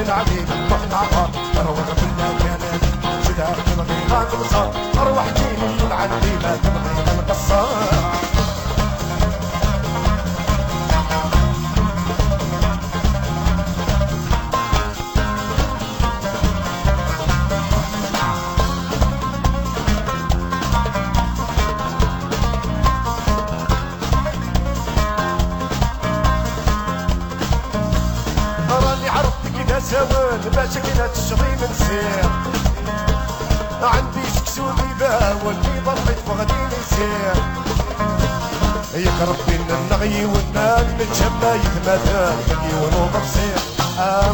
العبيد رحنا عطار روض كلها كانت شدها تبغي ما تبصر اروح جيني من عندي ما تبغي ما نقصر سواد باش كنا تشري من سير عندي سكسو بيباول في ضربي فغدي يسير يقرب بين النغي والنال نتشمى يتمثل بقي ونوض بصير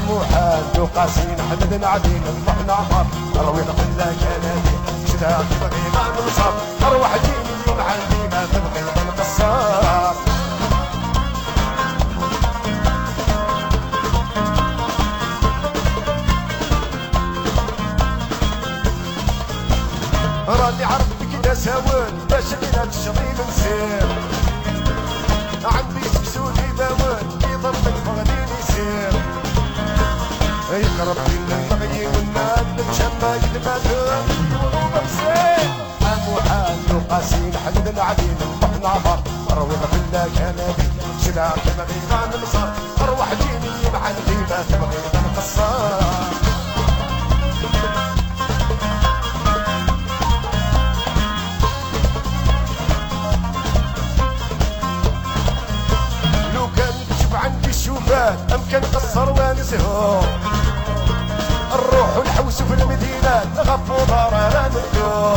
محال وقاسين حدد عدين نروح نعمر اروي نقلا كلامي شدها تبغي ما نوصل اروح جيني اليوم عندي ما تبغي ما نقصر راني عرفتك كدا ساون باش كنا تشري من سير عندي سكسوني باون في ضربك فغدين يسير يقرب لي المغي والناد نتشمى يتبادل ونوض بسير محال وقاسين حدد العديد نروح نعبر اروي غفلة كنبي شدها تبغي ما ننصر اروح جيني معندي ما تبغي ما نقصر أمكن قصر ونزهو نروحو نحوسو في المدينة نغفو دارنا نبدو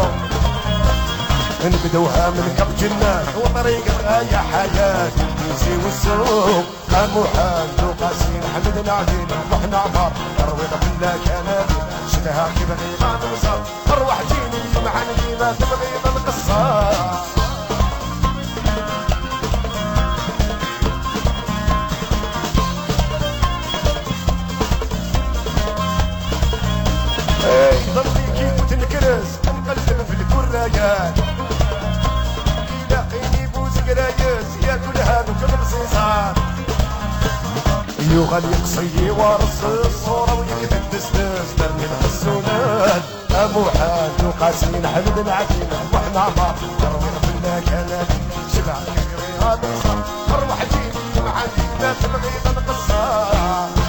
نبدوها من كب جنات وطريق الغاية حياة الكيسي والسوق محال وقاسين حمد العديد نروح نعبر نروي كلها كنادي شدها كيبغي ما نوصل نروح جيني اليوم عندي ما تبغي ما نقصر ضربي كيف تنكرز نقلب في الكرايات يلاقيني بوز قرايز ياكل هادو كالرصيصات يغال يقصي ورص الصورة ويكتب دسدس ترمي الحسونات محال وقاسين حمد العديد وحنا عمار نروي غفلنا كلامي شبع كبيري هذا صار اروح جيني معاندي ما تبغي ما نقصر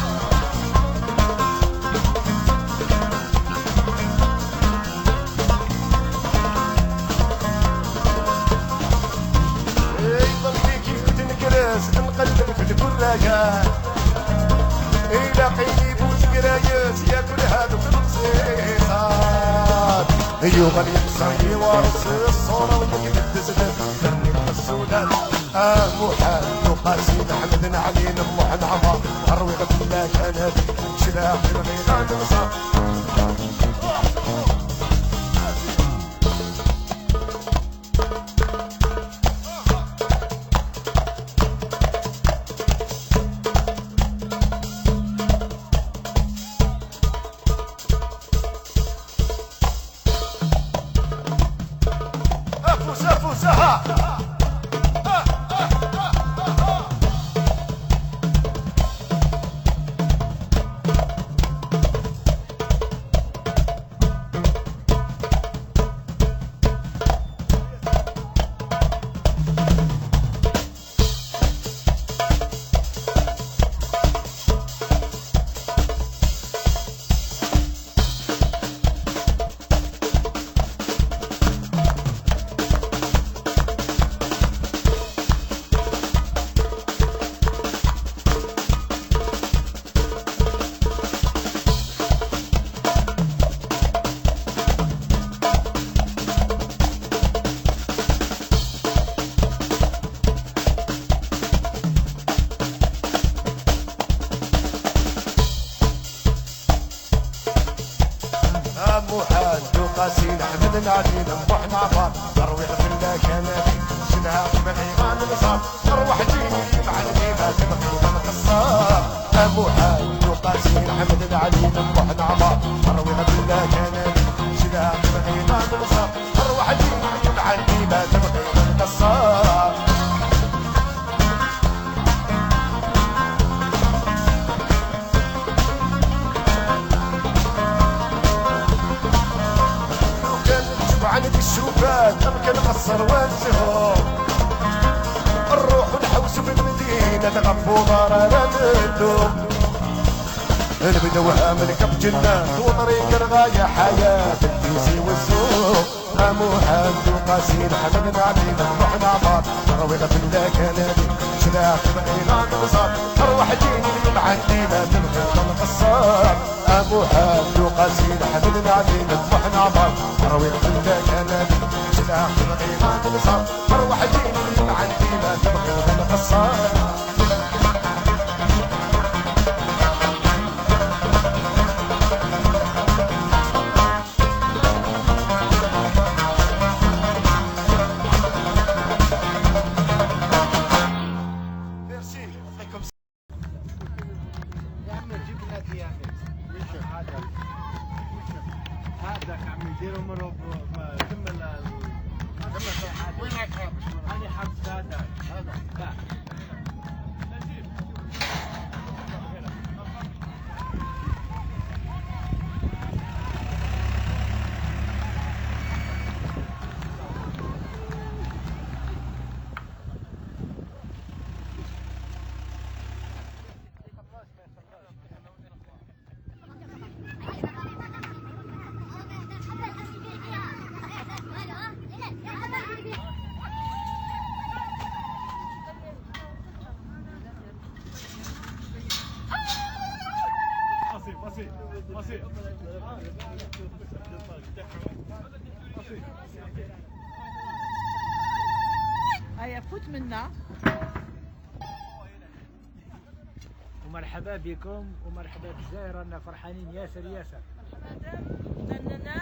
نقلب في الكرايات يلاقيني بوز قرايس ياكل هادو في الرصيصات يغال يقصي ورص الصورة ويكتب تزلف ترمي الحسونات محال وقاسين حمدنا علينا نروح نعمر اروي غفلة كنادي شدها في الغيران نوصل محال وقاسين حمد العديد نروح نعبر نروي غفلة كنادي شدها غير نصاب اروح جيني معلمي ما تبغي القصاب ابو حامد وقاسم حمد العلي نبوح نعمار اروي بالله كان شدا تبغي غير نصاب اروح جيني معلمي ما تبغي القصاب عند الشوفات أمكن قصر وانسهم نروح ونحوس بالمدينة تغفو ضرر الدوم البدوها من كف جنات وطريق الغاية حياة الديسي والسوق رامو حمد وقاسين حمد نعمي نروح نعمار نروي في الكنادي شلاح بغينا نصاب اروح جيني مع عندي ما تبغي القصار ابو حمد وقاسين حمد نعمي نروح نعمار نروي في الكنادي شلاح بغينا نصاب اروح جيني مع عندي ما تبغي القصار هذاك عم يديروا مرة كمل وينك هذا حبس هذا لا هيا فوت منا. ومرحبا بكم ومرحبا بالجزائر، رانا فرحانين ياسر ياسر. نننا